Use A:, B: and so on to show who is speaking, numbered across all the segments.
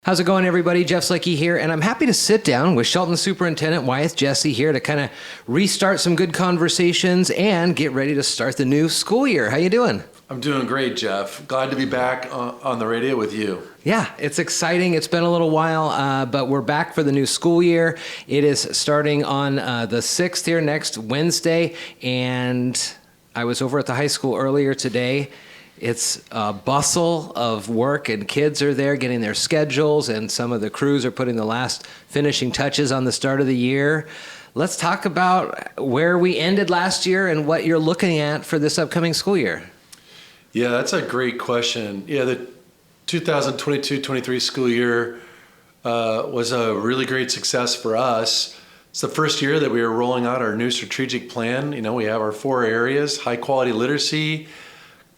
A: How's it going, everybody? Jeff Slicky here, and I'm happy to sit down with Shelton Superintendent Wyeth Jessee here to kind of restart some good conversations and get ready to start the new school year. How you doing?
B: I'm doing great, Jeff. Glad to be back on the radio with you.
A: Yeah, it's exciting. It's been a little while, but we're back for the new school year. It is starting on the 6th here next Wednesday, and I was over at the high school earlier today. It's a bustle of work, and kids are there getting their schedules, and some of the crews are putting the last finishing touches on the start of the year. Let's talk about where we ended last year and what you're looking at for this upcoming school year.
B: Yeah, that's a great question. Yeah, the 2022-23 school year was a really great success for us. It's the first year that we are rolling out our new strategic plan. You know, we have our 4 areas: high quality literacy,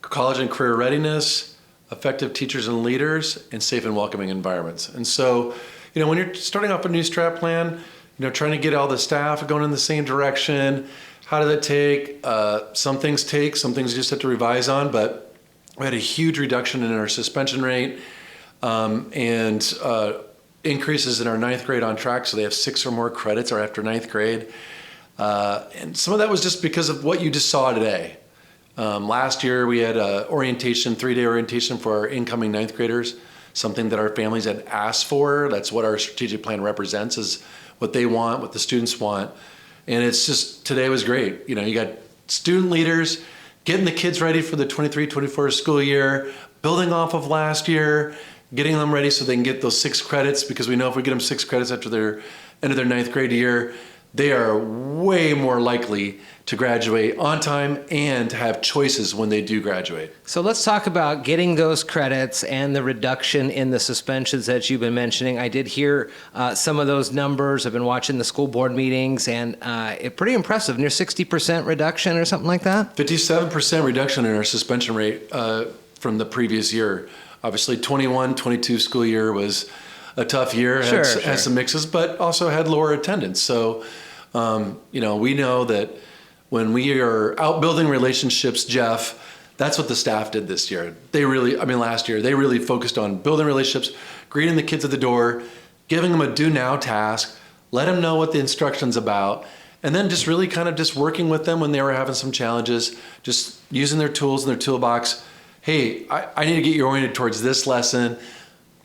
B: college and career readiness, effective teachers and leaders, and safe and welcoming environments. And so, you know, when you're starting off a new strat plan, you know, trying to get all the staff going in the same direction, how did that take? Some things you just have to revise on, but we had a huge reduction in our suspension rate and increases in our 9th grade on track, so they have 6 or more credits or after 9th grade. And some of that was just because of what you just saw today. Last year we had a orientation, 3-day orientation for our incoming 9th graders, something that our families had asked for. That's what our strategic plan represents, is what they want, what the students want. And it's just, today was great. You know, you got student leaders getting the kids ready for the 23-24 school year, building off of last year, getting them ready so they can get those 6 credits, because we know if we get them 6 credits after their end of their 9th grade year, they are way more likely to graduate on time and to have choices when they do graduate.
A: So let's talk about getting those credits and the reduction in the suspensions that you've been mentioning. I did hear some of those numbers. I've been watching the school board meetings, and it's pretty impressive, near 60% reduction or something like that?
B: 57% reduction in our suspension rate from the previous year. Obviously, 21-22 school year was a tough year, had some mixes, but also had lower attendance. So, you know, we know that when we are out building relationships, Jeff, that's what the staff did this year. Last year, they really focused on building relationships, greeting the kids at the door, giving them a do now task, let them know what the instruction's about, and then just really kind of just working with them when they were having some challenges, just using their tools in their toolbox. Hey, I need to get you oriented towards this lesson,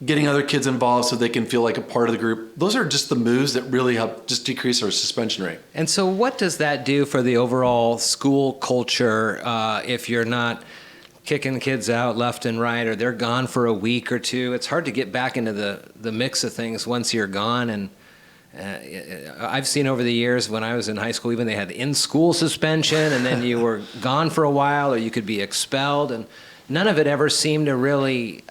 B: getting other kids involved so they can feel like a part of the group. Those are just the moves that really help just decrease our suspension rate.
A: And so what does that do for the overall school culture if you're not kicking kids out left and right, or they're gone for a week or two? It's hard to get back into the mix of things once you're gone. And I've seen over the years when I was in high school, even they had in-school suspension, and then you were gone for a while, or you could be expelled. And none of it ever seemed to really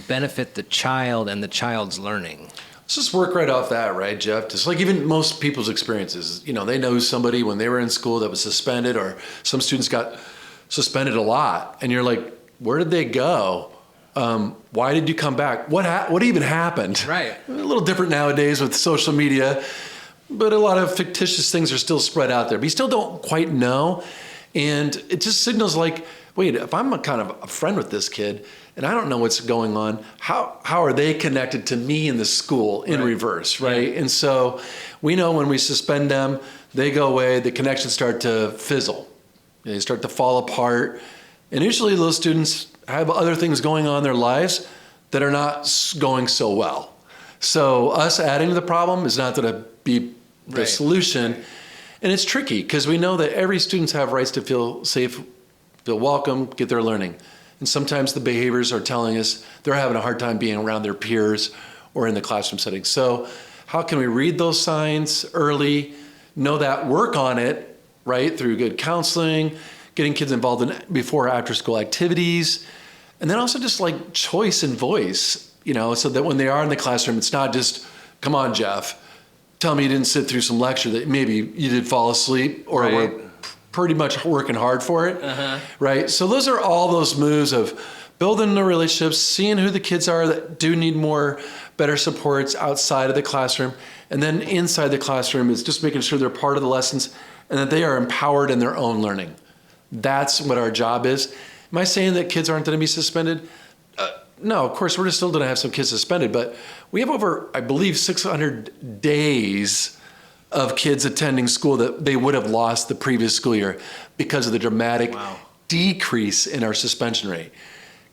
A: benefit the child and the child's learning.
B: Let's just work right off that, right, Jeff? Just like even most people's experiences, you know, they know somebody when they were in school that was suspended, or some students got suspended a lot, and you're like, where did they go? Why did you come back? What even happened?
A: Right.
B: A little different nowadays with social media, but a lot of fictitious things are still spread out there. But you still don't quite know, and it just signals like, wait, if I'm a kind of a friend with this kid and I don't know what's going on, how are they connected to me in the school in reverse, right? Yeah. And so we know when we suspend them, they go away, the connections start to fizzle. They start to fall apart. And usually those students have other things going on in their lives that are not going so well. So us adding to the problem is not going to be the solution. And it's tricky because we know that every students have rights to feel safe, feel welcome, get their learning. And sometimes the behaviors are telling us they're having a hard time being around their peers or in the classroom setting. So how can we read those signs early, know that, work on it, right, through good counseling, getting kids involved in before or after school activities, and then also just like choice and voice, you know, so that when they are in the classroom, it's not just, come on, Jeff, tell me you didn't sit through some lecture that maybe you did fall asleep or were pretty much working hard for it, right? So those are all those moves of building the relationships, seeing who the kids are that do need better supports outside of the classroom, and then inside the classroom is just making sure they're part of the lessons and that they are empowered in their own learning. That's what our job is. Am I saying that kids aren't going to be suspended? no, of course, we're still going to have some kids suspended, but we have over, I believe, 600 days of kids attending school that they would have lost the previous school year because of the dramatic decrease in our suspension rate.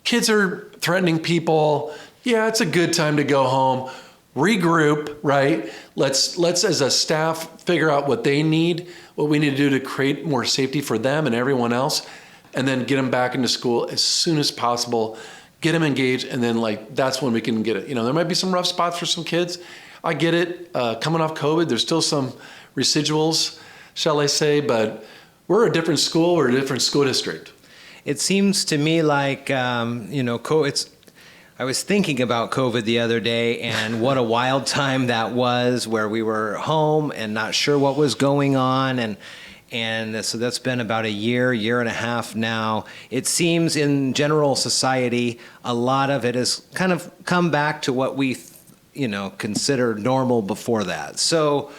B: Kids are threatening people. Yeah, it's a good time to go home, regroup, right? Let's as a staff figure out what they need, what we need to do to create more safety for them and everyone else, and then get them back into school as soon as possible, get them engaged, and then that's when we can get it. There might be some rough spots for some kids. I get it. Coming off COVID, there's still some residuals, shall I say, but we're a different school. We're a different school district.
A: It seems to me like, I was thinking about COVID the other day and what a wild time that was, where we were home and not sure what was going on. And so that's been about a year and a half now. It seems in general society, a lot of it has kind of come back to what we considered normal before that. So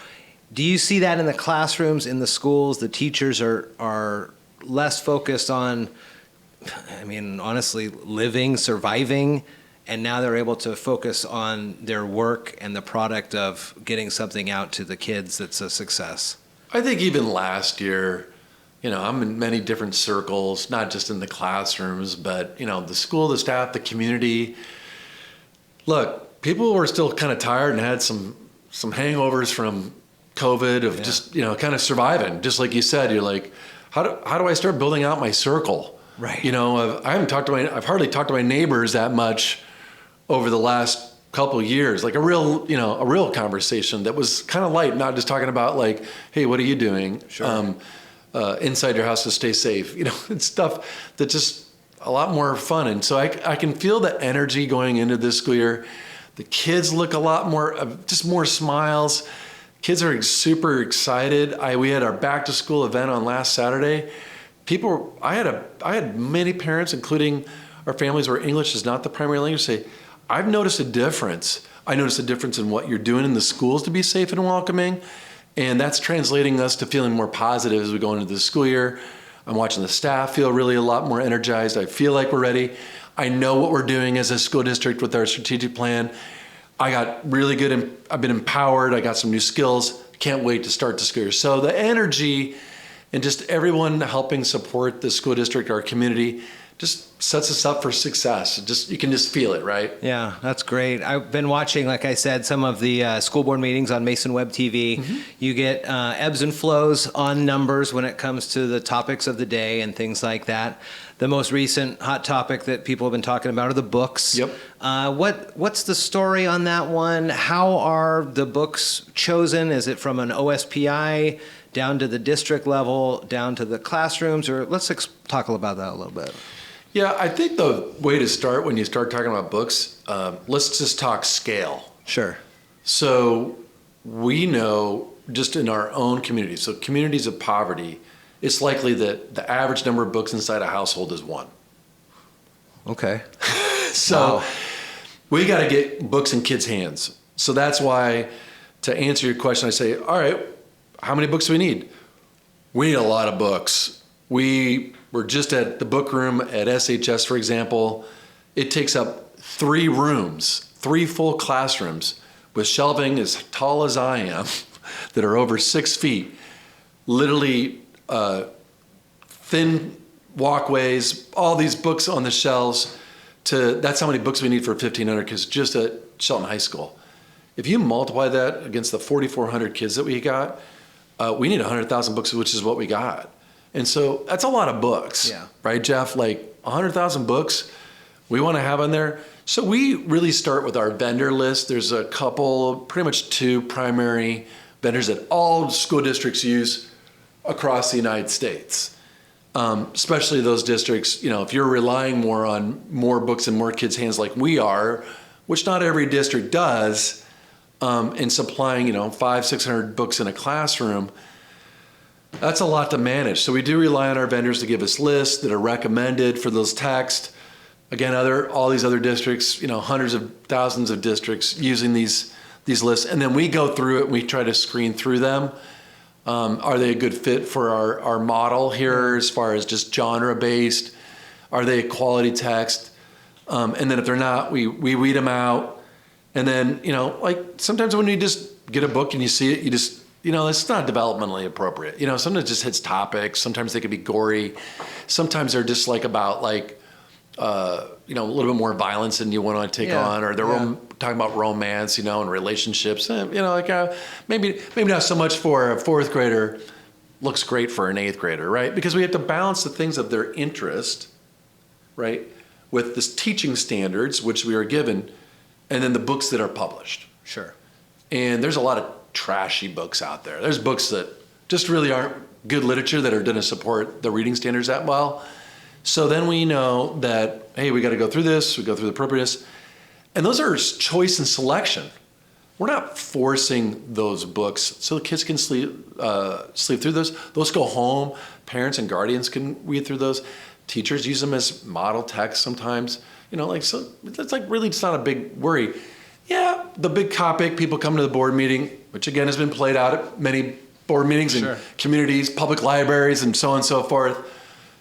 A: do you see that in the classrooms, in the schools? The teachers are less focused on, honestly, living, surviving, and now they're able to focus on their work and the product of getting something out to the kids that's a success.
B: I think even last year, I'm in many different circles, not just in the classrooms, but, the school, the staff, the community. Look, people were still kind of tired and had some hangovers from COVID of just, kind of surviving. Just like you said, you're like, how do I start building out my circle?
A: Right.
B: I've hardly talked to my neighbors that much over the last couple of years, like a real conversation that was kind of light, not just talking about like, hey, what are you doing?
A: Sure.
B: Inside your house to stay safe. It's stuff that's just a lot more fun. And so I can feel the energy going into this school year. The kids look a lot more, just more smiles. Kids are super excited. We had our back to school event on last Saturday. I had many parents, including our families where English is not the primary language, say, I've noticed a difference. I noticed a difference in what you're doing in the schools to be safe and welcoming. And that's translating us to feeling more positive as we go into the school year. I'm watching the staff feel really a lot more energized. I feel like we're ready. I know what we're doing as a school district with our strategic plan. I got really good. I've been empowered. I got some new skills. Can't wait to start the school year. So the energy and just everyone helping support the school district, our community, just sets us up for success. You can just feel it, right?
A: Yeah, that's great. I've been watching, like I said, some of the school board meetings on Mason Web TV. Mm-hmm. You get ebbs and flows on numbers when it comes to the topics of the day and things like that. The most recent hot topic that people have been talking about are the books.
B: Yep.
A: What's the story on that one? How are the books chosen? Is it from an OSPI down to the district level, down to the classrooms? Or let's talk about that a little bit.
B: Yeah, I think the way to start when you start talking about books, let's just talk scale.
A: Sure.
B: So we know just in our own community, so communities of poverty, it's likely that the average number of books inside a household is one.
A: Okay.
B: So we got to get books in kids' hands. So that's why, to answer your question, I say, all right, how many books do we need? We need a lot of books. We're just at the book room at SHS, for example. It takes up 3 rooms, 3 full classrooms with shelving as tall as I am that are over 6 feet, literally thin walkways, all these books on the shelves. That's how many books we need for 1,500 kids just at Shelton High School. If you multiply that against the 4,400 kids that we got, we need 100,000 books, which is what we got. And so that's a lot of books, right, Jeff? Like 100,000 books we want to have on there. So we really start with our vendor list. There's a couple, pretty much 2 primary vendors that all school districts use across the United States. Especially those districts, if you're relying more on more books in more kids' hands like we are, which not every district does, in supplying, 500-600 books in a classroom, that's a lot to manage. So we do rely on our vendors to give us lists that are recommended for those texts. Again, all these other districts, hundreds of thousands of districts using these lists. And then we go through it and we try to screen through them. Are they a good fit for our model here as far as just genre-based? Are they a quality text? And then if they're not, we weed them out. And then, like sometimes when you just get a book and you see it, you just, it's not developmentally appropriate. Sometimes it just hits topics. Sometimes they could be gory. Sometimes they're just like about like, a little bit more violence than you want to take on, or they're talking about romance, and relationships. Maybe not so much for a fourth grader. Looks great for an eighth grader, right? Because we have to balance the things of their interest, right, with the teaching standards, which we are given, and then the books that are published.
A: Sure.
B: And there's a lot of trashy books out there. There's books that just really aren't good literature that are going to support the reading standards that well. So then we know that, hey, we got to go through this, we go through the appropriateness. And those are choice and selection. We're not forcing those books so the kids can sleep through those. Those go home. Parents and guardians can read through those. Teachers use them as model text sometimes. So it's like really it's not a big worry. Yeah, the big topic, people come to the board meeting, which again has been played out at many board meetings in communities, public libraries, and so on and so forth,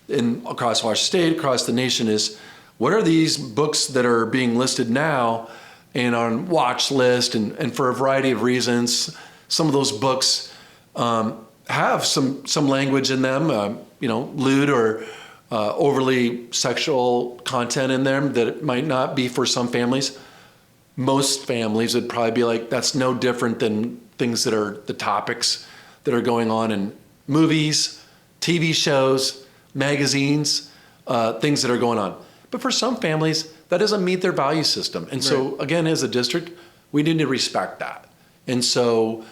B: across Washington State, across the nation, is what are these books that are being listed now and on watch list, and for a variety of reasons. Some of those books have some language in them, lewd or overly sexual content in them that it might not be for some families. Most families would probably be like, that's no different than things that are the topics that are going on in movies, TV shows, magazines, things that are going on. But for some families, that doesn't meet their value system. And so, again, as a district, we need to respect that. And so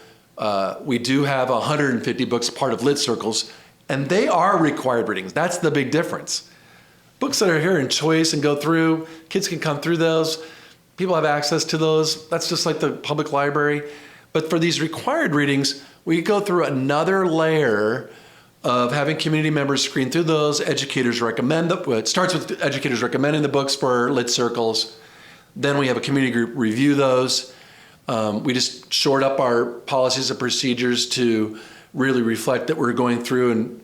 B: we do have 150 books part of Lit Circles, and they are required readings. That's the big difference. Books that are here in choice and go through, kids can come through those. People have access to those. That's just like the public library. But for these required readings, we go through another layer of having community members screen through those. Educators recommend them. It starts with educators recommending the books for Lit Circles. Then we have a community group review those. We just shored up our policies and procedures to really reflect that we're going through and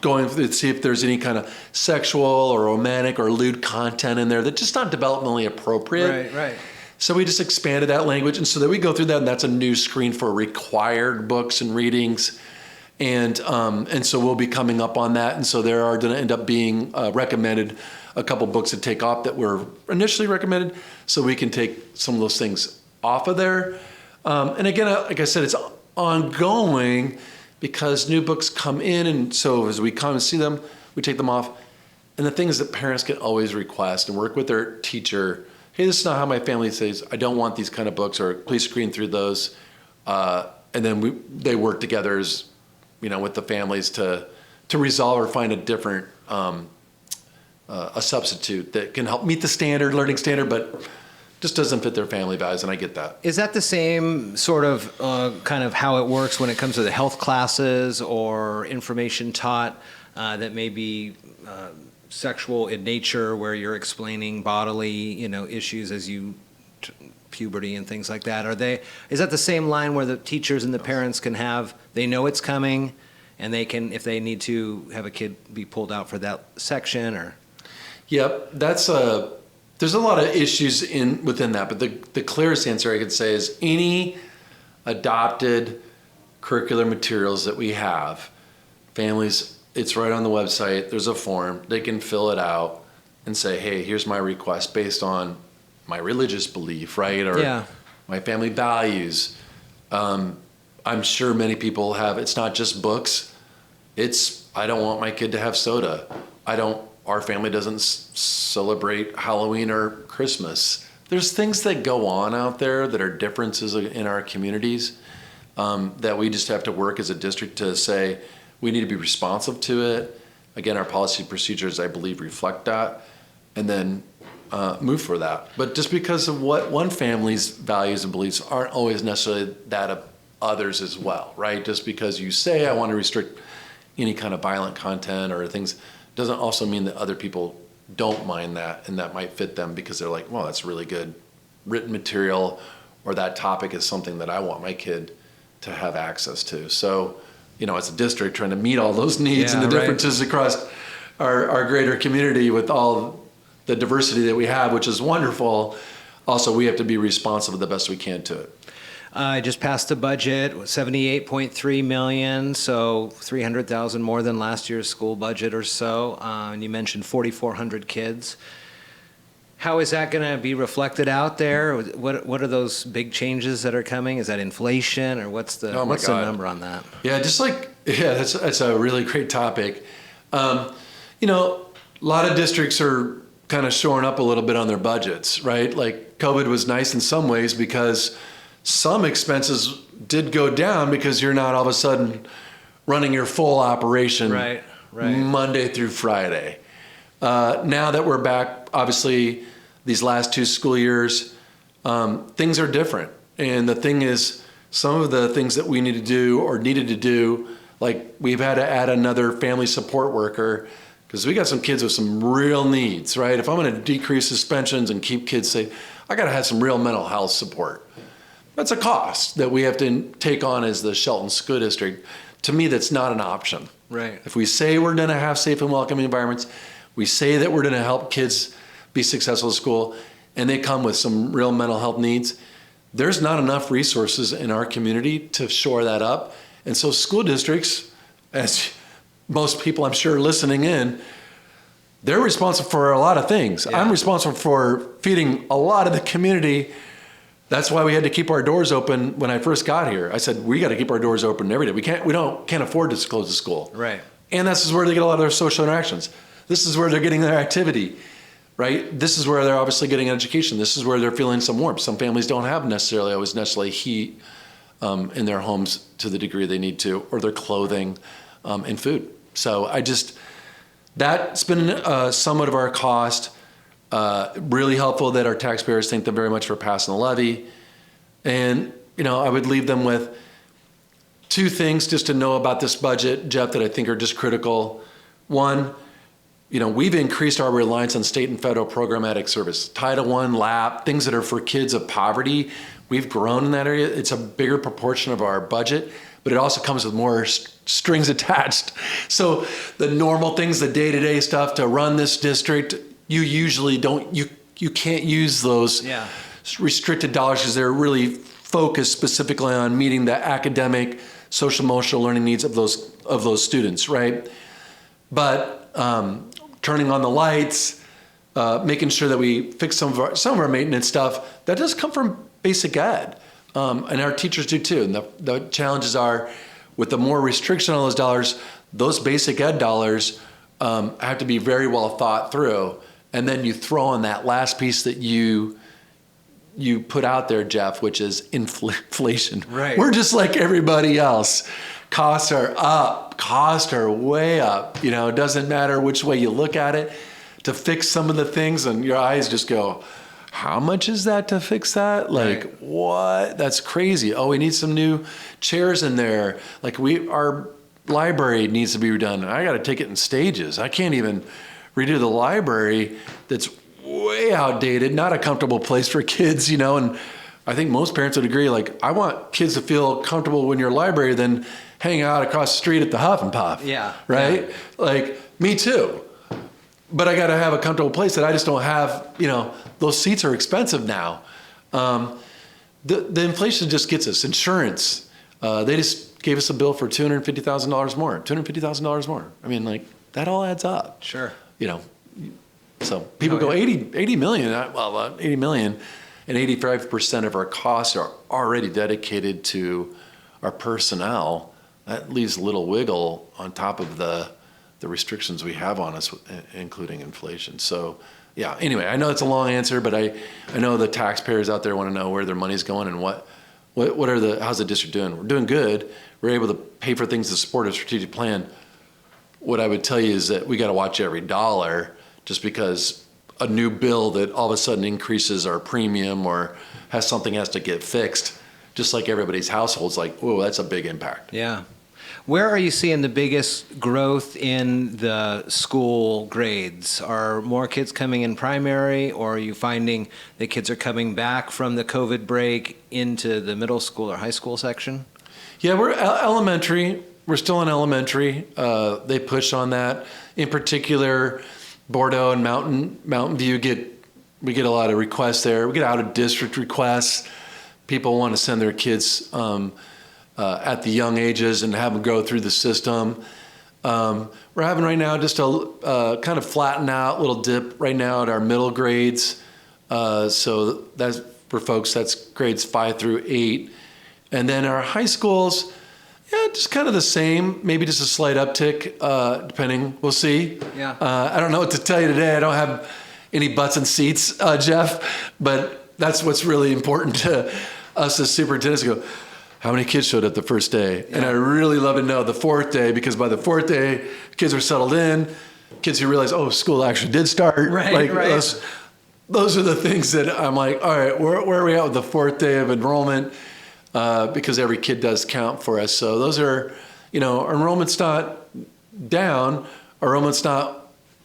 B: going through to see if there's any kind of sexual or romantic or lewd content in there that's just not developmentally appropriate.
A: Right.
B: So we just expanded that language. And so that we go through that, and that's a new screen for required books and readings. And so we'll be coming up on that. And so there are going to end up being recommended a couple books to take off that were initially recommended, so we can take some of those things off of there. And again, like I said, it's ongoing because new books come in. And so as we come and see them, we take them off. And the thing is that parents can always request and work with their teacher. Hey, this is not how my family says, I don't want these kind of books, or please screen through those. And then they work together as, with the families to resolve or find a different, a substitute that can help meet the standard, learning standard, but just doesn't fit their family values, and I get that.
A: Is that the same sort of kind of how it works when it comes to the health classes or information taught that may be sexual in nature, where you're explaining bodily, issues as you puberty and things like that? Is that the same line where the teachers and the parents can they know it's coming, and they can, if they need to, have a kid be pulled out for that section? Or
B: Yep, there's a lot of issues within that, but the clearest answer I could say is any adopted curricular materials that we have, families, it's right on the website, there's a form, they can fill it out and say, hey, here's my request based on my religious belief, right? Or my family values. I'm sure many people have, it's not just books, I don't want my kid to have soda. Our family doesn't celebrate Halloween or Christmas. There's things that go on out there that are differences in our communities that we just have to work as a district to say we need to be responsive to it. Again, our policy procedures, I believe, reflect that, and then move for that. But just because of what one family's values and beliefs aren't always necessarily that of others as well, right? Just because you say, I want to restrict any kind of violent content or things, doesn't also mean that other people don't mind that, and that might fit them because they're like, well, that's really good written material, or that topic is something that I want my kid to have access to. So, as a district, trying to meet all those needs and the differences across our greater community with all the diversity that we have, which is wonderful. Also, we have to be responsive the best we can to it.
A: I just passed a budget, 78.3 million, so 300,000 more than last year's school budget or so. And you mentioned 4,400 kids. How is that going to be reflected out there? What are those big changes that are coming? Is that inflation, or what's the number on that?
B: Yeah, that's a really great topic. You know, a lot of districts are kind of shoring up a little bit on their budgets, right? Like COVID was nice in some ways because some expenses did go down because you're not all of a sudden running your full operation
A: right.
B: Monday through Friday. Now that we're back, obviously, these last 2 school years, things are different. And the thing is, some of the things that we need to do or needed to do, like we've had to add another family support worker because we got some kids with some real needs, right? If I'm going to decrease suspensions and keep kids safe, I got to have some real mental health support. That's a cost that we have to take on as the Shelton School District. To me, that's not an option.
A: Right.
B: If we say we're going to have safe and welcoming environments, we say that we're going to help kids be successful at school, and they come with some real mental health needs, there's not enough resources in our community to shore that up. And so school districts, as most people I'm sure listening in, they're responsible for a lot of things. Yeah. I'm responsible for feeding a lot of the community. That's why we had to keep our doors open when I first got here. I said, we got to keep our doors open every day. We can't afford to close the school.
A: Right.
B: And this is where they get a lot of their social interactions. This is where they're getting their activity, right? This is where they're obviously getting an education. This is where they're feeling some warmth. Some families don't have necessarily heat in their homes to the degree they need to, or their clothing and food. So that's been somewhat of our cost. Really helpful that our taxpayers thank them very much for passing the levy. And, I would leave them with 2 things just to know about this budget, Jeff, that I think are just critical. One, we've increased our reliance on state and federal programmatic service. Title I, LAP, things that are for kids of poverty. We've grown in that area. It's a bigger proportion of our budget, but it also comes with more strings attached. So the normal things, the day-to-day stuff to run this district, you usually you can't use those restricted dollars because they're really focused specifically on meeting the academic, social, emotional learning needs of those students, right? But turning on the lights, making sure that we fix some of our maintenance stuff, that does come from basic ed, and our teachers do too. And the challenges are with the more restriction on those dollars, those basic ed dollars have to be very well thought through. And then you throw on that last piece that you put out there, Jeff, which is inflation.
A: Right.
B: We're just like everybody else. Costs are up. Costs are way up. It doesn't matter which way you look at it. To fix some of the things, and your eyes just go, how much is that to fix that? Like, right. What? That's crazy. Oh, we need some new chairs in there. Like our library needs to be redone. I got to take it in stages. I can't even redo the library that's way outdated, not a comfortable place for kids, and I think most parents would agree, like, I want kids to feel comfortable in your library than hang out across the street at the Huff and Puff.
A: Yeah.
B: Right?
A: Yeah.
B: Like, me too. But I got to have a comfortable place that I just don't have, those seats are expensive now. The inflation just gets us. Insurance, they just gave us a bill for $250,000 more. I mean, like, that all adds up.
A: Sure.
B: So people go 80 million, 80 million, and 85% of our costs are already dedicated to our personnel. That leaves a little wiggle on top of the restrictions we have on us, including inflation. So, yeah, anyway, I know it's a long answer, but I know the taxpayers out there want to know where their money's going and how's the district doing? We're doing good. We're able to pay for things to support a strategic plan. What I would tell you is that we got to watch every dollar, just because a new bill that all of a sudden increases our premium or has to get fixed, just like everybody's households, like, whoa, that's a big impact.
A: Yeah. Where are you seeing the biggest growth in the school grades? Are more kids coming in primary, or are you finding that kids are coming back from the COVID break into the middle school or high school section?
B: Yeah, we're elementary. We're still in elementary. They push on that. In particular, Bordeaux and Mountain View we get a lot of requests there. We get out of district requests. People want to send their kids at the young ages and have them go through the system. We're having right now just a kind of flatten out little dip right now at our middle grades. So that's for folks, that's grades 5 through 8. And then our high schools, yeah, just kind of the same, maybe just a slight uptick, depending, we'll see.
A: Yeah.
B: I don't know what to tell you today. I don't have any butts and seats, Jeff, but that's what's really important to us as superintendents to go, how many kids showed up the first day? Yeah. And I really love to know the fourth day, because by the fourth day, kids are settled in, kids who realize, oh, school actually did start.
A: Right.
B: Those are the things that I'm like, all right, where are we at with the fourth day of enrollment? Because every kid does count for us. So those are, our enrollment's not down. Our enrollment's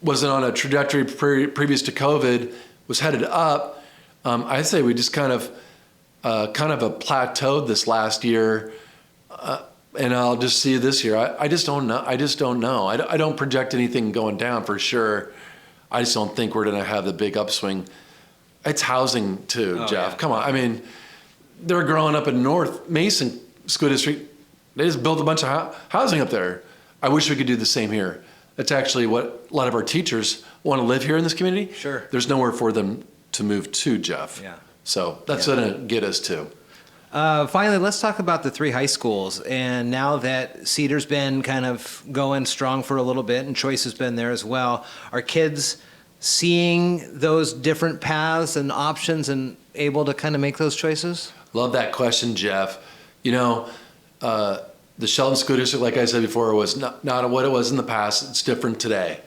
B: wasn't on a trajectory previous to COVID, was headed up. I'd say we just kind of plateaued this last year. And I'll just see this year. I just don't know. I don't project anything going down for sure. I just don't think we're going to have the big upswing. It's housing too, Jeff. Yeah. Come on. I mean, they're growing up in North Mason School District. They just built a bunch of housing up there. I wish we could do the same here. That's actually what a lot of our teachers want to live here in this community. Sure. There's nowhere for them to move to, Jeff. Yeah. So that's going to get us to.
A: Finally, let's talk about the 3 high schools. And now that Cedar's been kind of going strong for a little bit and Choice has been there as well, are kids seeing those different paths and options and able to kind of make those choices?
B: Love that question, Jeff. The Shelton School District, like I said before, was not what it was in the past. It's different today.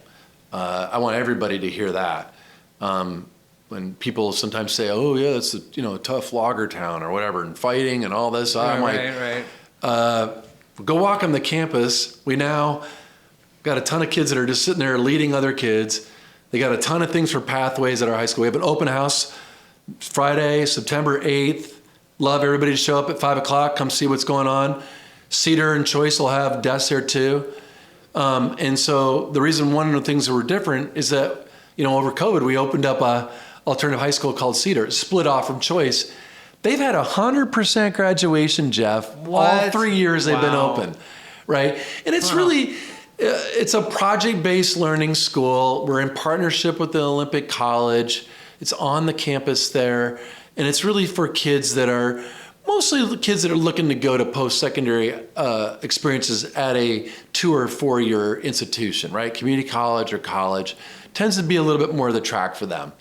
B: I want everybody to hear that. When people sometimes say, "Oh, yeah, it's a tough logger town or whatever," and fighting and all this, I'm like, go walk on the campus. We now got a ton of kids that are just sitting there leading other kids. They got a ton of things for pathways at our high school. We have an open house Friday, September 8th. Love everybody to show up at 5 o'clock. Come see what's going on. Cedar and Choice will have desks there too. And so the reason one of the things that were different is that, over COVID, we opened up a alternative high school called Cedar. It split off from Choice. They've had 100% graduation, Jeff. What? All 3 years they've been open, right? And it's really, it's a project-based learning school. We're in partnership with the Olympic College. It's on the campus there. And it's really for kids that are, mostly kids that are looking to go to post-secondary experiences at a 2 or 4 year institution, right? Community college or college tends to be a little bit more of the track for them.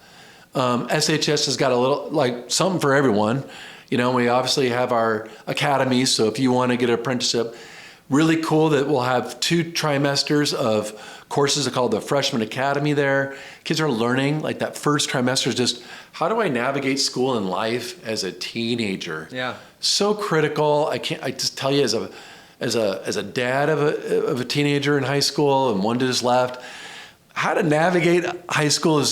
B: SHS has got a little, something for everyone. We obviously have our academies, so if you want to get an apprenticeship, really cool that we'll have 2 trimesters of courses called the Freshman Academy there. Kids are learning, that first trimester is just, how do I navigate school and life as a teenager? Yeah. So critical. I just tell you, as a dad of a teenager in high school and one that just left, how to navigate high school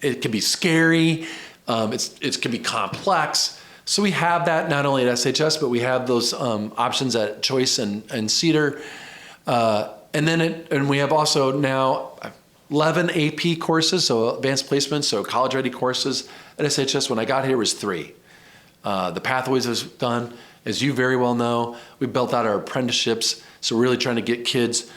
B: it can be scary. It can be complex. So we have that not only at SHS, but we have those options at Choice and Cedar. And we have also now 11 AP courses, so advanced placements, so college-ready courses. At SHS, when I got here, it was 3. The Pathways was done. As you very well know, we built out our apprenticeships, so we're really trying to get kids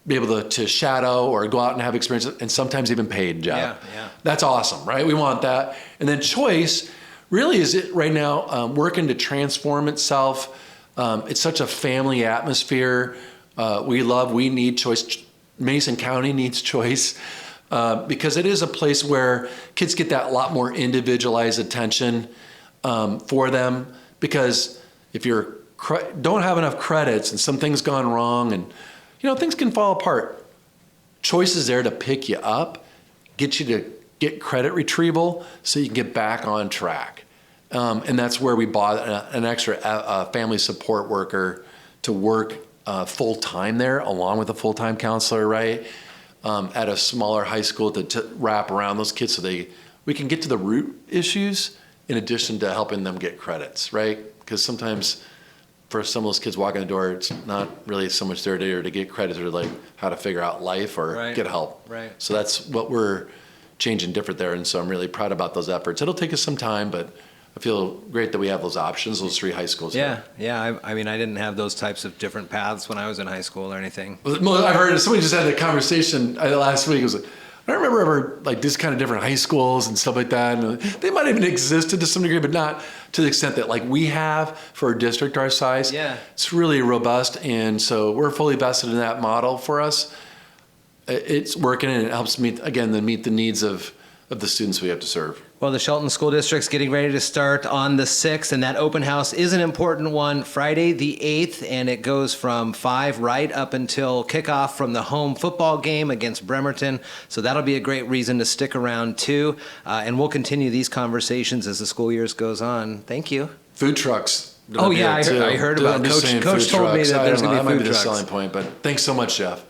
B: be able to shadow or go out and have experience, and sometimes even paid, Jeff. Yeah. That's awesome, right? We want that. And then Choice really is it right now working to transform itself. It's such a family atmosphere. We need Choice. Mason County needs Choice because it is a place where kids get that lot more individualized attention for them. Because if you don't have enough credits and something's gone wrong and things can fall apart, Choice is there to pick you up, get you to get credit retrieval so you can get back on track. And that's where we bought an extra family support worker to work full-time there, along with a full-time counselor, right, at a smaller high school to wrap around those kids so we can get to the root issues in addition to helping them get credits, right? Because sometimes for some of those kids walking the door, it's not really so much there to get credit or like how to figure out life or
A: Right.
B: get help.
A: Right.
B: So that's what we're changing different there. And so I'm really proud about those efforts. It'll take us some time, but I feel great that we have those options, those 3 high schools.
A: Yeah, yeah. I mean, I didn't have those types of different paths when I was in high school or anything.
B: Well, I heard somebody just had a conversation last week. It was like, I don't remember ever like these kind of different high schools and stuff like that. And they might have even existed to some degree, but not to the extent that like we have for a district our size.
A: Yeah.
B: It's really robust. And so we're fully vested in that model for us. It's working and it helps meet the needs of the students we have to serve.
A: Well, the Shelton School District's getting ready to start on the 6th, and that open house is an important one, Friday the 8th, and it goes from 5 right up until kickoff from the home football game against Bremerton. So that'll be a great reason to stick around, too. And we'll continue these conversations as the school year goes on. Thank you.
B: Food trucks.
A: Oh, yeah, I heard about it. Coach told me that there's going to be food trucks.
B: That might be the selling point, but thanks so much, Jeff.